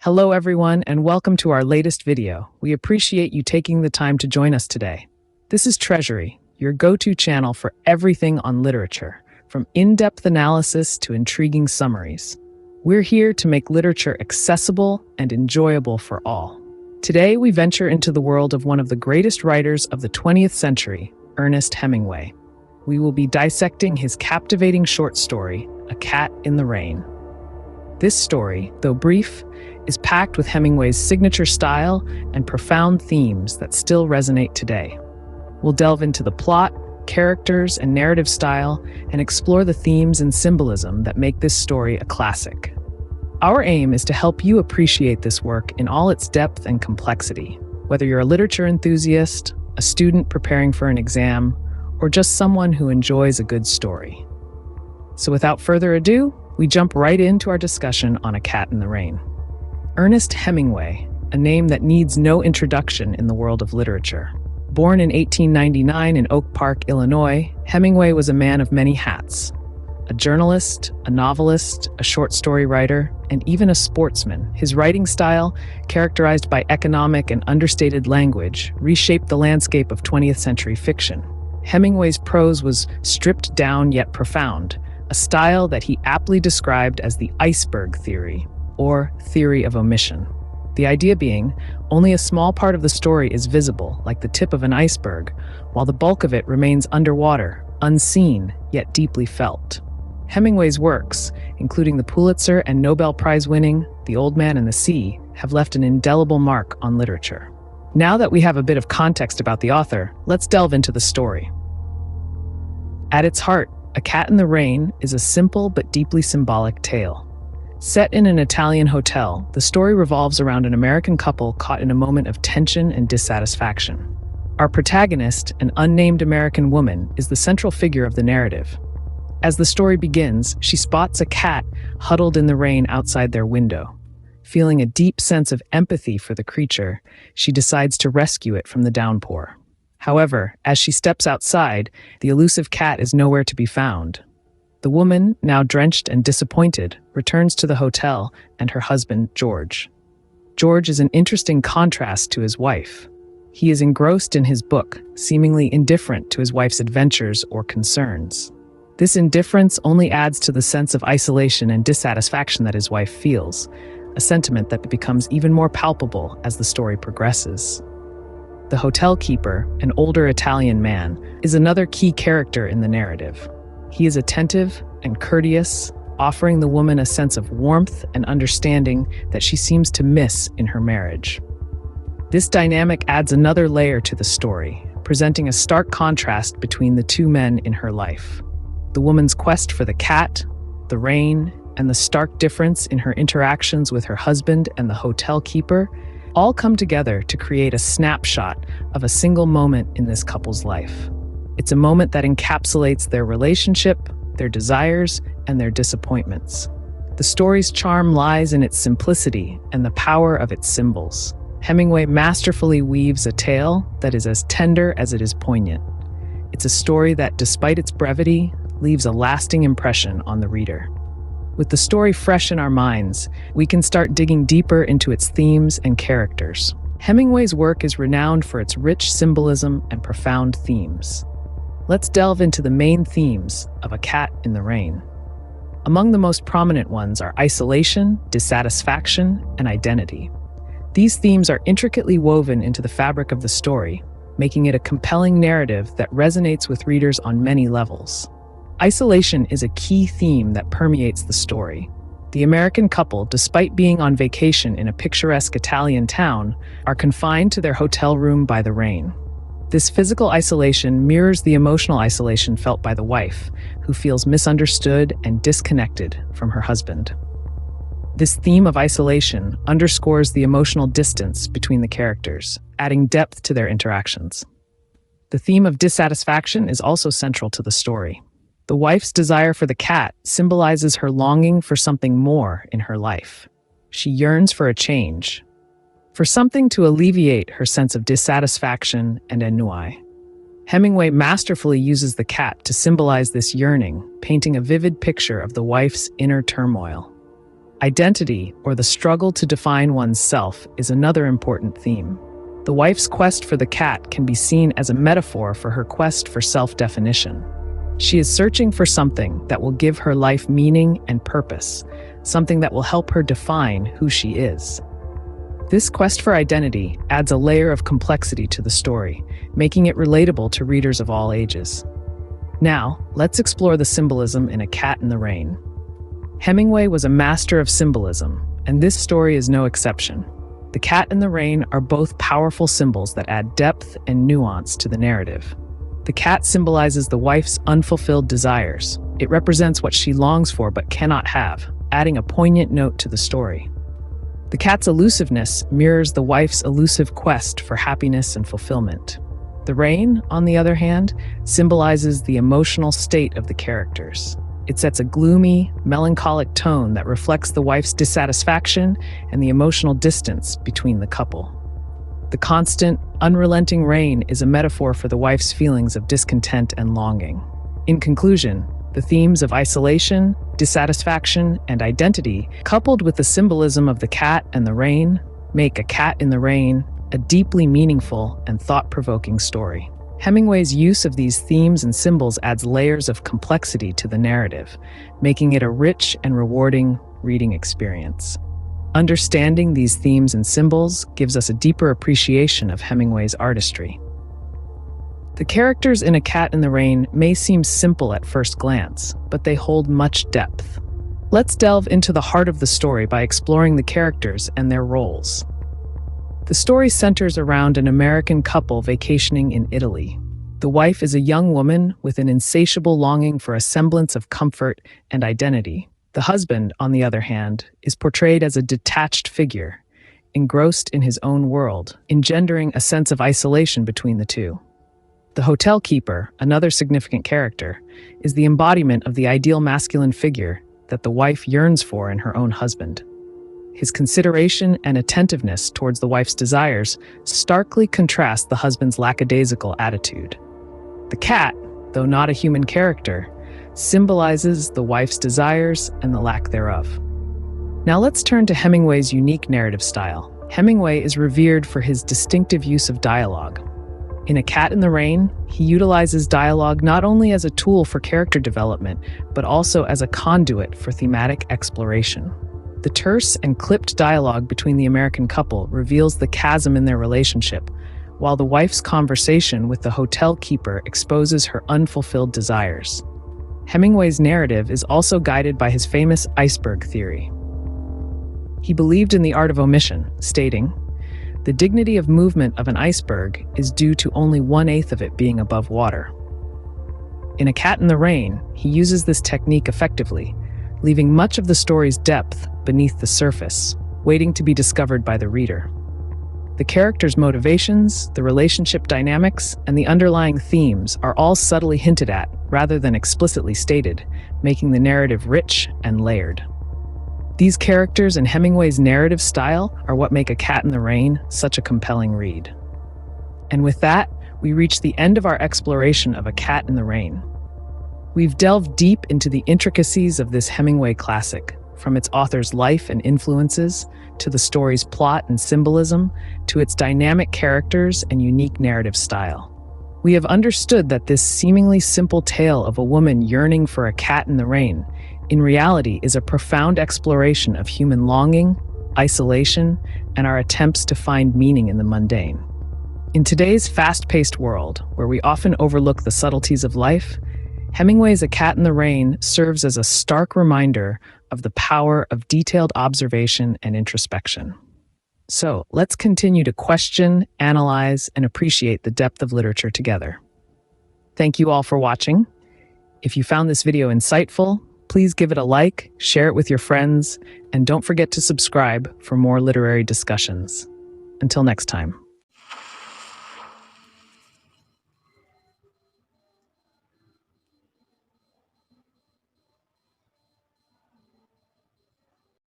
Hello everyone and welcome to our latest video. We appreciate you taking the time to join us today. This is Treasury, your go-to channel for everything on literature, from in-depth analysis to intriguing summaries. We're here to make literature accessible and enjoyable for all. Today we venture into the world of one of the greatest writers of the 20th century, Ernest Hemingway. We will be dissecting his captivating short story, A Cat in the Rain. This story, though brief, is packed with Hemingway's signature style and profound themes that still resonate today. We'll delve into the plot, characters, and narrative style, and explore the themes and symbolism that make this story a classic. Our aim is to help you appreciate this work in all its depth and complexity, whether you're a literature enthusiast, a student preparing for an exam, or just someone who enjoys a good story. So without further ado, we jump right into our discussion on A Cat in the Rain. Ernest Hemingway, a name that needs no introduction in the world of literature. Born in 1899 in Oak Park, Illinois, Hemingway was a man of many hats. A journalist, a novelist, a short story writer, and even a sportsman. His writing style, characterized by economic and understated language, reshaped the landscape of 20th century fiction. Hemingway's prose was stripped down yet profound, a style that he aptly described as the iceberg theory, or theory of omission. The idea being, only a small part of the story is visible, like the tip of an iceberg, while the bulk of it remains underwater, unseen, yet deeply felt. Hemingway's works, including the Pulitzer and Nobel Prize-winning The Old Man and the Sea, have left an indelible mark on literature. Now that we have a bit of context about the author, let's delve into the story. At its heart, A Cat in the Rain is a simple but deeply symbolic tale. Set in an Italian hotel, the story revolves around an American couple caught in a moment of tension and dissatisfaction. Our protagonist, an unnamed American woman, is the central figure of the narrative. As the story begins, she spots a cat huddled in the rain outside their window. Feeling a deep sense of empathy for the creature, she decides to rescue it from the downpour. However, as she steps outside, the elusive cat is nowhere to be found. The woman, now drenched and disappointed, returns to the hotel and her husband, George. George is an interesting contrast to his wife. He is engrossed in his book, seemingly indifferent to his wife's adventures or concerns. This indifference only adds to the sense of isolation and dissatisfaction that his wife feels, a sentiment that becomes even more palpable as the story progresses. The hotel keeper, an older Italian man, is another key character in the narrative. He is attentive and courteous, offering the woman a sense of warmth and understanding that she seems to miss in her marriage. This dynamic adds another layer to the story, presenting a stark contrast between the two men in her life. The woman's quest for the cat, the rain, and the stark difference in her interactions with her husband and the hotel keeper all come together to create a snapshot of a single moment in this couple's life. It's a moment that encapsulates their relationship, their desires, and their disappointments. The story's charm lies in its simplicity and the power of its symbols. Hemingway masterfully weaves a tale that is as tender as it is poignant. It's a story that, despite its brevity, leaves a lasting impression on the reader. With the story fresh in our minds, we can start digging deeper into its themes and characters. Hemingway's work is renowned for its rich symbolism and profound themes. Let's delve into the main themes of A Cat in the Rain. Among the most prominent ones are isolation, dissatisfaction, and identity. These themes are intricately woven into the fabric of the story, making it a compelling narrative that resonates with readers on many levels. Isolation is a key theme that permeates the story. The American couple, despite being on vacation in a picturesque Italian town, are confined to their hotel room by the rain. This physical isolation mirrors the emotional isolation felt by the wife, who feels misunderstood and disconnected from her husband. This theme of isolation underscores the emotional distance between the characters, adding depth to their interactions. The theme of dissatisfaction is also central to the story. The wife's desire for the cat symbolizes her longing for something more in her life. She yearns for a change, for something to alleviate her sense of dissatisfaction and ennui. Hemingway masterfully uses the cat to symbolize this yearning, painting a vivid picture of the wife's inner turmoil. Identity, or the struggle to define one's self, is another important theme. The wife's quest for the cat can be seen as a metaphor for her quest for self-definition. She is searching for something that will give her life meaning and purpose, something that will help her define who she is. This quest for identity adds a layer of complexity to the story, making it relatable to readers of all ages. Now, let's explore the symbolism in A Cat in the Rain. Hemingway was a master of symbolism, and this story is no exception. The cat and the rain are both powerful symbols that add depth and nuance to the narrative. The cat symbolizes the wife's unfulfilled desires. It represents what she longs for but cannot have, adding a poignant note to the story. The cat's elusiveness mirrors the wife's elusive quest for happiness and fulfillment. The rain, on the other hand, symbolizes the emotional state of the characters. It sets a gloomy, melancholic tone that reflects the wife's dissatisfaction and the emotional distance between the couple. The constant, unrelenting rain is a metaphor for the wife's feelings of discontent and longing. In conclusion, the themes of isolation, dissatisfaction, and identity, coupled with the symbolism of the cat and the rain, make A Cat in the Rain a deeply meaningful and thought-provoking story. Hemingway's use of these themes and symbols adds layers of complexity to the narrative, making it a rich and rewarding reading experience. Understanding these themes and symbols gives us a deeper appreciation of Hemingway's artistry. The characters in A Cat in the Rain may seem simple at first glance, but they hold much depth. Let's delve into the heart of the story by exploring the characters and their roles. The story centers around an American couple vacationing in Italy. The wife is a young woman with an insatiable longing for a semblance of comfort and identity. The husband, on the other hand, is portrayed as a detached figure, engrossed in his own world, engendering a sense of isolation between the two. The hotel keeper, another significant character, is the embodiment of the ideal masculine figure that the wife yearns for in her own husband. His consideration and attentiveness towards the wife's desires starkly contrast the husband's lackadaisical attitude. The cat, though not a human character, symbolizes the wife's desires and the lack thereof. Now let's turn to Hemingway's unique narrative style. Hemingway is revered for his distinctive use of dialogue. In A Cat in the Rain, he utilizes dialogue not only as a tool for character development, but also as a conduit for thematic exploration. The terse and clipped dialogue between the American couple reveals the chasm in their relationship, while the wife's conversation with the hotel keeper exposes her unfulfilled desires. Hemingway's narrative is also guided by his famous iceberg theory. He believed in the art of omission, stating, "The dignity of movement of an iceberg is due to only 1/8 of it being above water." In A Cat in the Rain, he uses this technique effectively, leaving much of the story's depth beneath the surface, waiting to be discovered by the reader. The characters' motivations, the relationship dynamics, and the underlying themes are all subtly hinted at rather than explicitly stated, making the narrative rich and layered. These characters and Hemingway's narrative style are what make A Cat in the Rain such a compelling read. And with that, we reach the end of our exploration of A Cat in the Rain. We've delved deep into the intricacies of this Hemingway classic, from its author's life and influences, to the story's plot and symbolism, to its dynamic characters and unique narrative style. We have understood that this seemingly simple tale of a woman yearning for a cat in the rain, in reality is a profound exploration of human longing, isolation, and our attempts to find meaning in the mundane. In today's fast-paced world, where we often overlook the subtleties of life, Hemingway's A Cat in the Rain serves as a stark reminder of the power of detailed observation and introspection. So, let's continue to question, analyze, and appreciate the depth of literature together. Thank you all for watching. If you found this video insightful, please give it a like, share it with your friends, and don't forget to subscribe for more literary discussions. Until next time.